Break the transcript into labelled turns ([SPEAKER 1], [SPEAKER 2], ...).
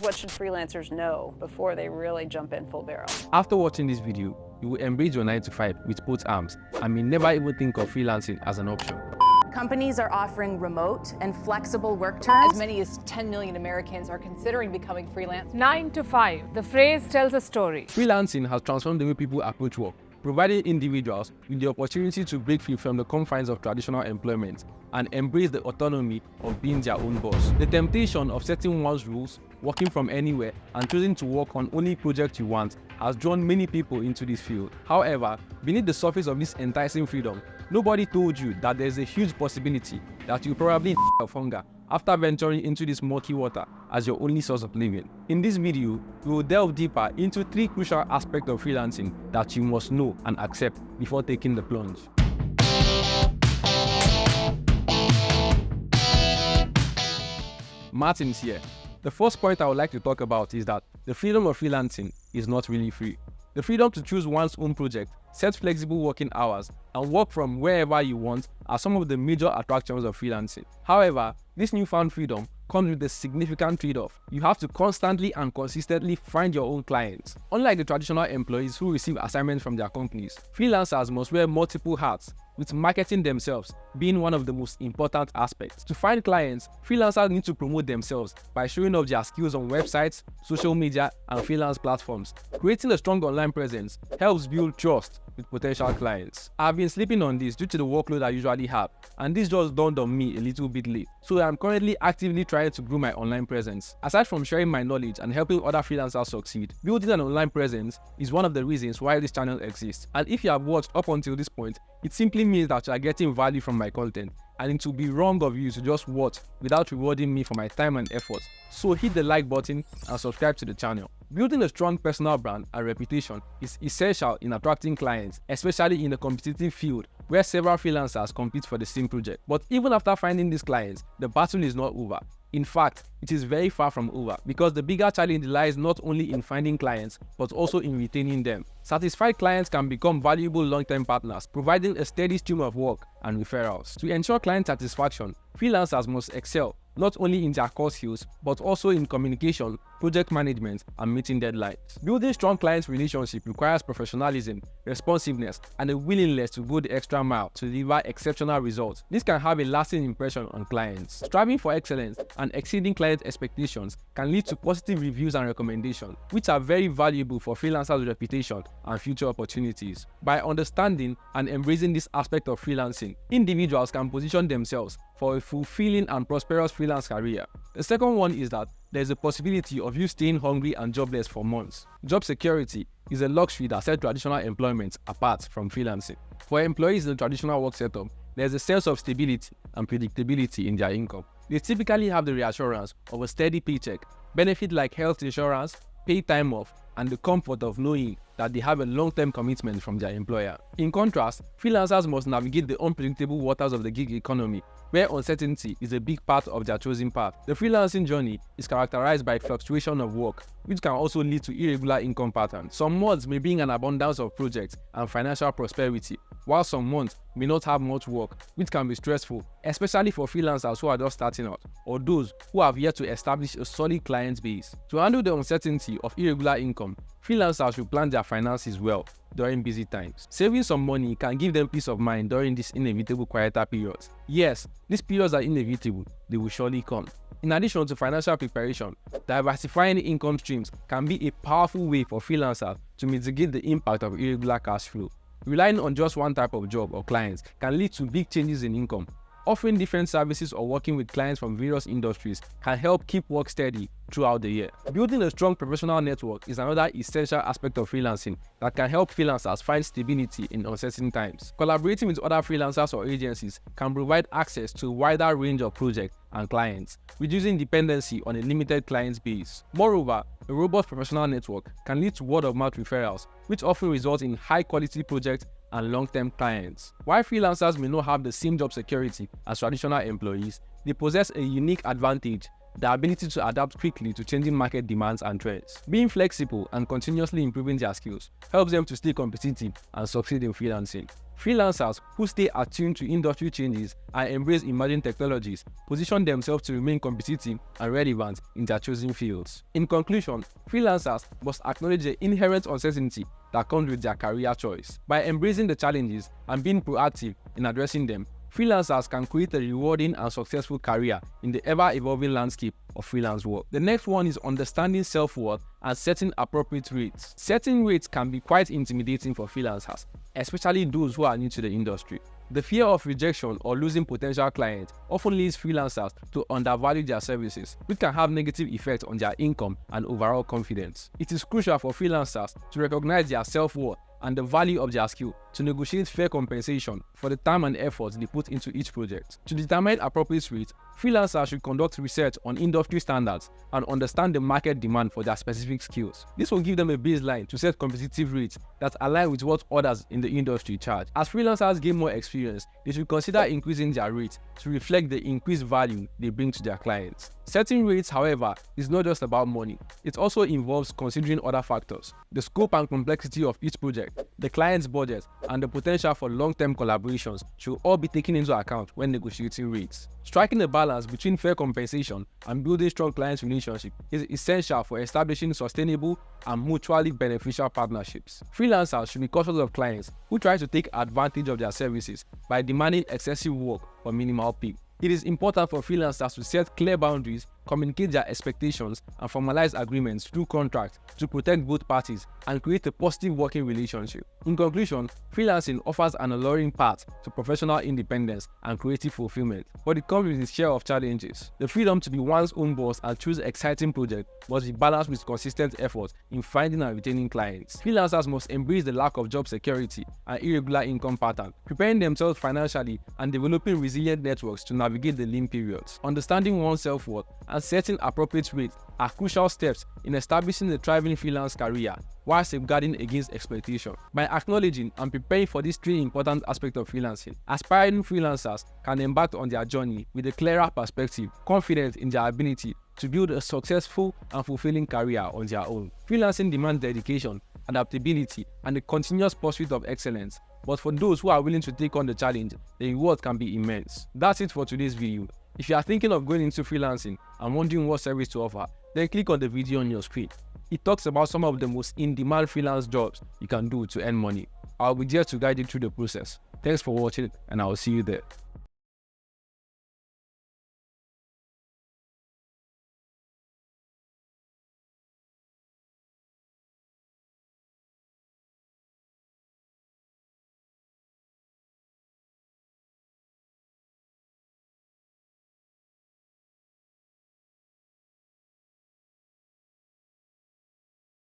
[SPEAKER 1] What should freelancers know before they really jump in full barrel?
[SPEAKER 2] After watching this video, you will embrace your 9 to 5 with both arms and may never even think of freelancing as an option.
[SPEAKER 3] Companies are offering remote and flexible work terms.
[SPEAKER 4] As many as 10 million Americans are considering becoming freelance.
[SPEAKER 5] 9 to 5. The phrase tells a story.
[SPEAKER 2] Freelancing has transformed the way people approach work, providing individuals with the opportunity to break free from the confines of traditional employment and embrace the autonomy of being their own boss. The temptation of setting one's rules, working from anywhere, and choosing to work on only projects you want has drawn many people into this field. However, beneath the surface of this enticing freedom, nobody told you that there's a huge possibility that you probably die of hunger after venturing into this murky water as your only source of living. In this video, we will delve deeper into 3 crucial aspects of freelancing that you must know and accept before taking the plunge. Martin's here. The first point I would like to talk about is that the freedom of freelancing is not really free. The freedom to choose one's own project, set flexible working hours, and work from wherever you want are some of the major attractions of freelancing. However, this newfound freedom comes with a significant trade-off. You have to constantly and consistently find your own clients. Unlike the traditional employees who receive assignments from their companies, freelancers must wear multiple hats, with marketing themselves being one of the most important aspects. To find clients, freelancers need to promote themselves by showing off their skills on websites, social media, and freelance platforms. Creating a strong online presence helps build trust with potential clients. I've been sleeping on this due to the workload I usually have, and this just dawned on me a little bit late. So I'm currently actively trying to grow my online presence. Aside from sharing my knowledge and helping other freelancers succeed, building an online presence is one of the reasons why this channel exists. And if you have watched up until this point, it simply means that you are getting value from my content, and it would be wrong of you to just watch without rewarding me for my time and effort. So hit the like button and subscribe to the channel. Building a strong personal brand and reputation is essential in attracting clients, especially in a competitive field where several freelancers compete for the same project. But even after finding these clients, the battle is not over. In fact, it is very far from over, because the bigger challenge lies not only in finding clients, but also in retaining them. Satisfied clients can become valuable long-term partners, providing a steady stream of work and referrals. To ensure client satisfaction, freelancers must excel not only in their core skills, but also in communication, project management, and meeting deadlines. Building strong client relationships requires professionalism, responsiveness, and a willingness to go the extra mile to deliver exceptional results. This can have a lasting impression on clients. Striving for excellence and exceeding client expectations can lead to positive reviews and recommendations, which are very valuable for freelancers' reputation and future opportunities. By understanding and embracing this aspect of freelancing, individuals can position themselves for a fulfilling and prosperous freelance career. The second one is that there is a possibility of you staying hungry and jobless for months. Job security is a luxury that sets traditional employment apart from freelancing. For employees in the traditional work setup, there is a sense of stability and predictability in their income. They typically have the reassurance of a steady paycheck, benefits like health insurance, paid time off, and the comfort of knowing that they have a long-term commitment from their employer. In contrast, freelancers must navigate the unpredictable waters of the gig economy, where uncertainty is a big part of their chosen path. The freelancing journey is characterized by fluctuation of work, which can also lead to irregular income patterns. Some months may bring an abundance of projects and financial prosperity, while some months may not have much work, which can be stressful, especially for freelancers who are just starting out, or those who have yet to establish a solid client base. To handle the uncertainty of irregular income, freelancers should plan their finances well during busy times. Saving some money can give them peace of mind during these inevitable quieter periods. Yes, these periods are inevitable, they will surely come. In addition to financial preparation, diversifying income streams can be a powerful way for freelancers to mitigate the impact of irregular cash flow. Relying on just one type of job or clients can lead to big changes in income. Offering different services or working with clients from various industries can help keep work steady throughout the year. Building a strong professional network is another essential aspect of freelancing that can help freelancers find stability in uncertain times. Collaborating with other freelancers or agencies can provide access to a wider range of projects and clients, reducing dependency on a limited client base. Moreover, a robust professional network can lead to word-of-mouth referrals, which often result in high-quality projects and long-term clients. While freelancers may not have the same job security as traditional employees, they possess a unique advantage the ability to adapt quickly to changing market demands and trends. Being flexible and continuously improving their skills helps them to stay competitive and succeed in freelancing. Freelancers who stay attuned to industry changes and embrace emerging technologies position themselves to remain competitive and relevant in their chosen fields. In conclusion, freelancers must acknowledge the inherent uncertainty that comes with their career choice. By embracing the challenges and being proactive in addressing them, freelancers can create a rewarding and successful career in the ever-evolving landscape of freelance work. The next one is understanding self-worth and setting appropriate rates. Setting rates can be quite intimidating for freelancers, especially those who are new to the industry. The fear of rejection or losing potential clients often leads freelancers to undervalue their services, which can have negative effects on their income and overall confidence. It is crucial for freelancers to recognize their self-worth and the value of their skill to negotiate fair compensation for the time and effort they put into each project. To determine appropriate rates, freelancers should conduct research on industry standards and understand the market demand for their specific skills. This will give them a baseline to set competitive rates that align with what others in the industry charge. As freelancers gain more experience, they should consider increasing their rates to reflect the increased value they bring to their clients. Setting rates, however, is not just about money. It also involves considering other factors: the scope and complexity of each project, the client's budget, and the potential for long-term collaborations should all be taken into account when negotiating rates. Striking a balance between fair compensation and building strong client relationships is essential for establishing sustainable and mutually beneficial partnerships. Freelancers should be cautious of clients who try to take advantage of their services by demanding excessive work for minimal pay. It is important for freelancers to set clear boundaries, communicate their expectations, and formalize agreements through contracts to protect both parties and create a positive working relationship. In conclusion, freelancing offers an alluring path to professional independence and creative fulfillment, but it comes with its share of challenges. The freedom to be one's own boss and choose exciting projects must be balanced with consistent effort in finding and retaining clients. Freelancers must embrace the lack of job security and irregular income pattern, preparing themselves financially and developing resilient networks to navigate the lean periods. Understanding one's self-worth and setting appropriate rates are crucial steps in establishing a thriving freelance career while safeguarding against exploitation. By acknowledging and preparing for these three important aspects of freelancing, aspiring freelancers can embark on their journey with a clearer perspective, confident in their ability to build a successful and fulfilling career on their own. Freelancing demands dedication, adaptability, and a continuous pursuit of excellence. But for those who are willing to take on the challenge, the reward can be immense. That's it for today's video. If you are thinking of going into freelancing and wondering what service to offer, then click on the video on your screen. It talks about some of the most in-demand freelance jobs you can do to earn money. I'll be there to guide you through the process. Thanks for watching, and I will see you there.